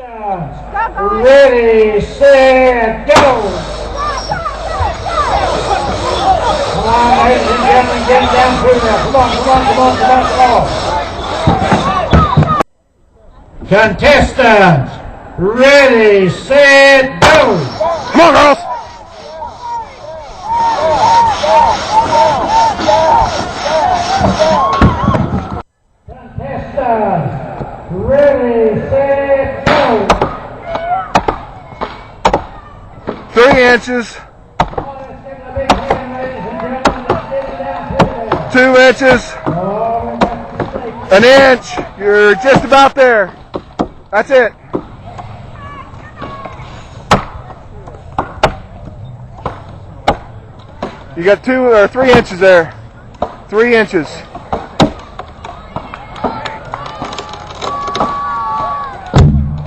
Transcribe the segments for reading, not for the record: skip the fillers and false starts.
Ready, set, go! Come on, ladies and gentlemen, get down through there. Come on. Contestants, ready, set, go! Come on, girls! Contestants, ready, set, go! 3 inches. 2 inches. An inch. You're just about there. That's it. You got 2 or 3 inches there. 3 inches.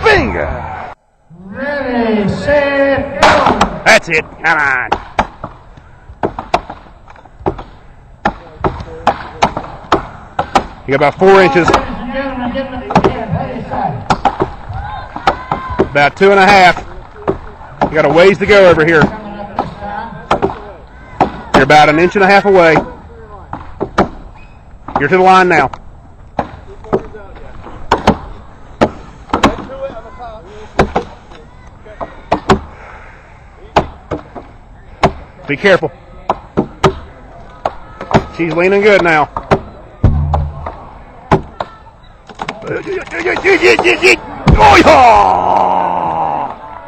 Bingo. Ready, set, go! That's it. Come on. You got about 4 inches. About 2.5. You got a ways to go over here. You're about 1.5 inches away. You're to the line now. Be careful. She's leaning good now. Oh, yeah.